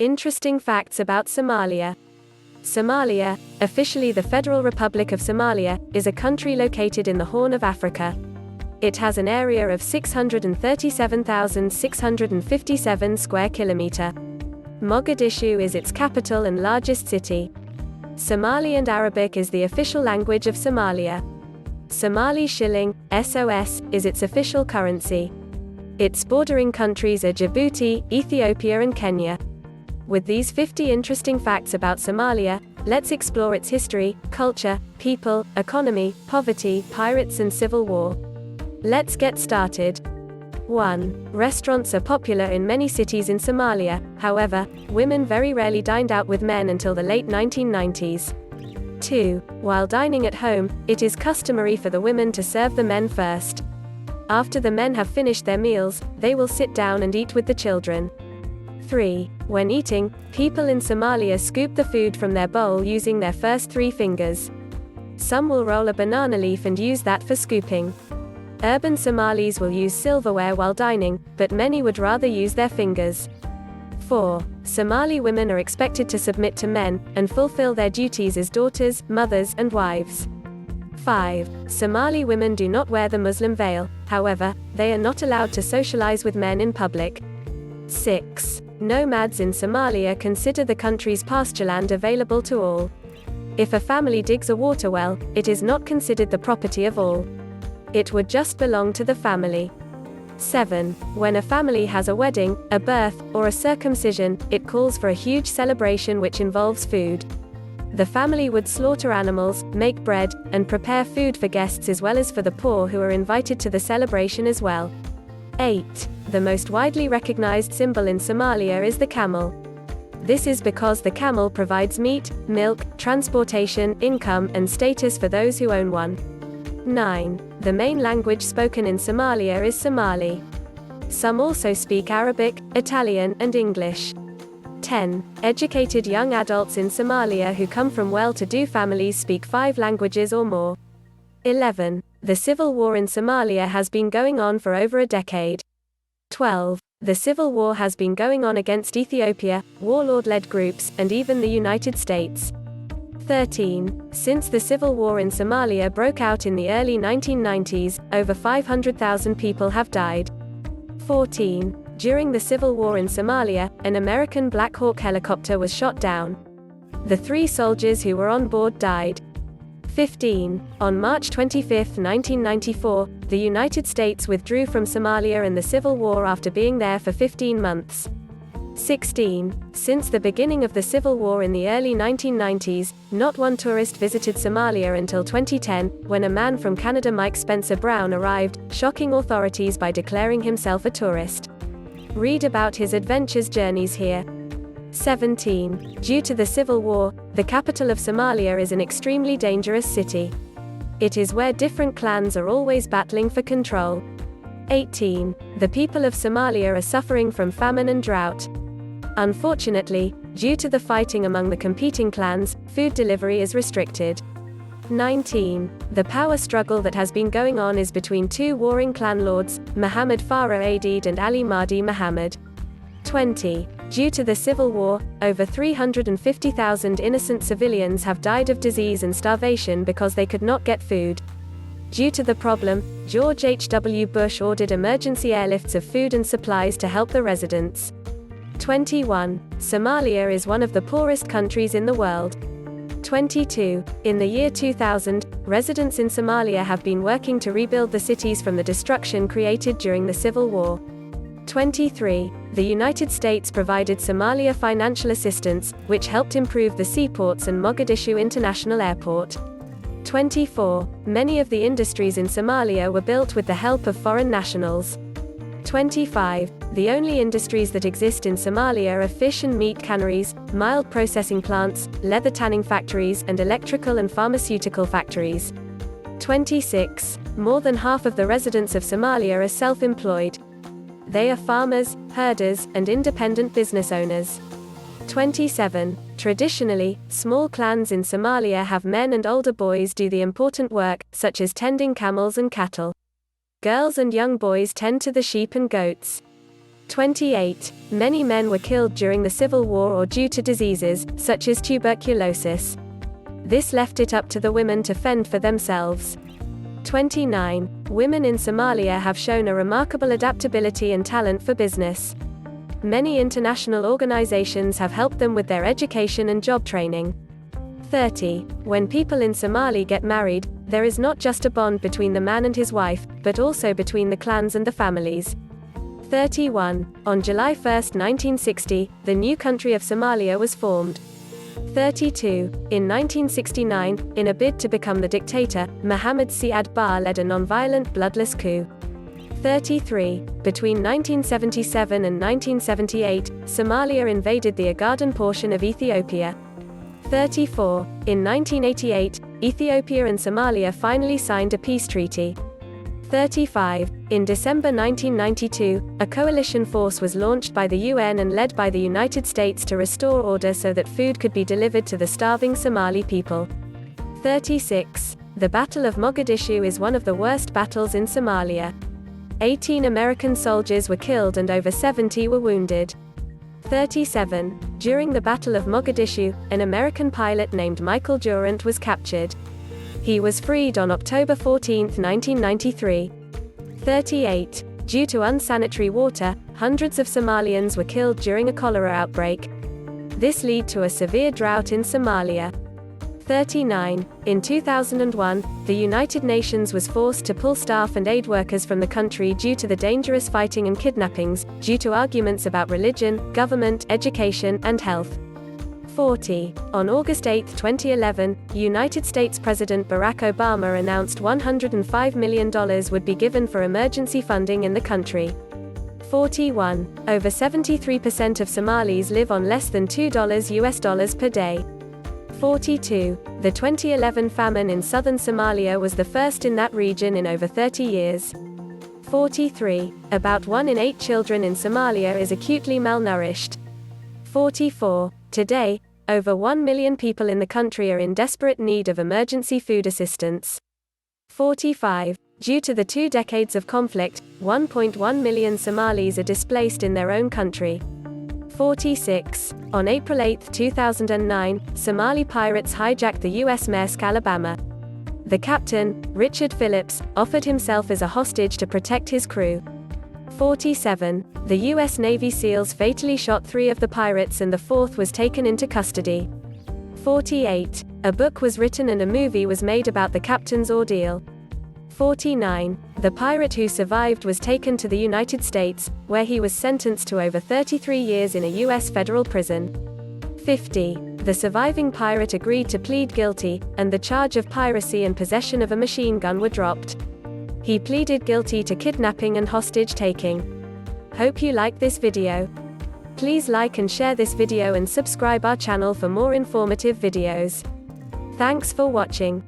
Interesting facts about Somalia. Somalia, officially the Federal Republic of Somalia, is a country located in the Horn of Africa. It has an area of 637,657 square kilometer. Mogadishu is its capital and largest city. Somali and Arabic is the official language of Somalia. Somali shilling, SOS, is its official currency. Its bordering countries are Djibouti, Ethiopia and Kenya. With these 50 interesting facts about Somalia, let's explore its history, culture, people, economy, poverty, pirates and civil war. Let's get started. 1. Restaurants are popular in many cities in Somalia, however, women very rarely dined out with men until the late 1990s. 2. While dining at home, it is customary for the women to serve the men first. After the men have finished their meals, they will sit down and eat with the children. 3. When eating, people in Somalia scoop the food from their bowl using their first 3 fingers. Some will roll a banana leaf and use that for scooping. Urban Somalis will use silverware while dining, but many would rather use their fingers. 4. Somali women are expected to submit to men, and fulfill their duties as daughters, mothers, and wives. 5. Somali women do not wear the Muslim veil, however, they are not allowed to socialize with men in public. 6. Nomads in Somalia consider the country's pastureland available to all. If a family digs a water well, it is not considered the property of all. It would just belong to the family. 7. When a family has a wedding, a birth, or a circumcision, it calls for a huge celebration which involves food. The family would slaughter animals, make bread, and prepare food for guests as well as for the poor who are invited to the celebration as well. 8. The most widely recognized symbol in Somalia is the camel. This is because the camel provides meat, milk, transportation, income, and status for those who own one. 9. The main language spoken in Somalia is Somali. Some also speak Arabic, Italian, and English. 10. Educated young adults in Somalia who come from well-to-do families speak 5 languages or more. 11. The civil war in Somalia has been going on for over a decade. 12. The civil war has been going on against Ethiopia, warlord-led groups, and even the United States. 13. Since the civil war in Somalia broke out in the early 1990s, over 500,000 people have died. 14. During the civil war in Somalia, an American Black Hawk helicopter was shot down. The 3 soldiers who were on board died. 15. On March 25, 1994, the United States withdrew from Somalia in the Civil War after being there for 15 months. 16. Since the beginning of the Civil War in the early 1990s, not one tourist visited Somalia until 2010, when a man from Canada, Mike Spencer Brown, arrived, shocking authorities by declaring himself a tourist. Read about his adventures journeys here. 17. Due to the civil war, the capital of Somalia is an extremely dangerous city. It is where different clans are always battling for control. 18. The people of Somalia are suffering from famine and drought. Unfortunately, due to the fighting among the competing clans, food delivery is restricted. 19. The power struggle that has been going on is between 2 warring clan lords, Muhammad Farah Aidid and Ali Mahdi Muhammad. 20. Due to the civil war, over 350,000 innocent civilians have died of disease and starvation because they could not get food. Due to the problem, George H.W. Bush ordered emergency airlifts of food and supplies to help the residents. 21. Somalia is one of the poorest countries in the world. 22. In the year 2000, residents in Somalia have been working to rebuild the cities from the destruction created during the civil war. 23. The United States provided Somalia financial assistance, which helped improve the seaports and Mogadishu International Airport. 24. Many of the industries in Somalia were built with the help of foreign nationals. 25. The only industries that exist in Somalia are fish and meat canneries, mild processing plants, leather tanning factories, and electrical and pharmaceutical factories. 26. More than half of the residents of Somalia are self-employed. They are farmers, herders, and independent business owners. 27. Traditionally, small clans in Somalia have men and older boys do the important work, such as tending camels and cattle. Girls and young boys tend to the sheep and goats. 28. Many men were killed during the Civil War or due to diseases, such as tuberculosis. This left it up to the women to fend for themselves. 29. Women in Somalia have shown a remarkable adaptability and talent for business. Many international organizations have helped them with their education and job training. 30. When people in Somali get married, there is not just a bond between the man and his wife, but also between the clans and the families. 31. On July 1, 1960, the new country of Somalia was formed. 32. In 1969, in a bid to become the dictator, Mohammed Siad Barre led a non-violent, bloodless coup. 33. Between 1977 and 1978, Somalia invaded the Ogaden portion of Ethiopia. 34. In 1988, Ethiopia and Somalia finally signed a peace treaty. 35. In December 1992, a coalition force was launched by the UN and led by the United States to restore order so that food could be delivered to the starving Somali people. 36. The Battle of Mogadishu is one of the worst battles in Somalia. 18 American soldiers were killed and over 70 were wounded. 37. During the Battle of Mogadishu, an American pilot named Michael Durant was captured. He was freed on October 14, 1993. 38. Due to unsanitary water, hundreds of Somalians were killed during a cholera outbreak. This led to a severe drought in Somalia. 39. In 2001, the United Nations was forced to pull staff and aid workers from the country due to the dangerous fighting and kidnappings, due to arguments about religion, government, education, and health. 40. On August 8, 2011, United States President Barack Obama announced $105 million would be given for emergency funding in the country. 41. Over 73% of Somalis live on less than $2 per day. 42. The 2011 famine in southern Somalia was the first in that region in over 30 years. 43. About 1 in 8 children in Somalia is acutely malnourished. 44. Today, over 1 million people in the country are in desperate need of emergency food assistance. 45. Due to the 2 decades of conflict, 1.1 million Somalis are displaced in their own country. 46. On April 8, 2009, Somali pirates hijacked the U.S. Maersk Alabama. The captain, Richard Phillips, offered himself as a hostage to protect his crew. 47. The U.S. Navy SEALs fatally shot 3 of the pirates and the 4th was taken into custody. 48. A book was written and a movie was made about the captain's ordeal. 49. The pirate who survived was taken to the United States, where he was sentenced to over 33 years in a U.S. federal prison. 50. The surviving pirate agreed to plead guilty, and the charge of piracy and possession of a machine gun were dropped. He pleaded guilty to kidnapping and hostage-taking. Hope you like this video. Please like and share this video and subscribe our channel for more informative videos. Thanks for watching.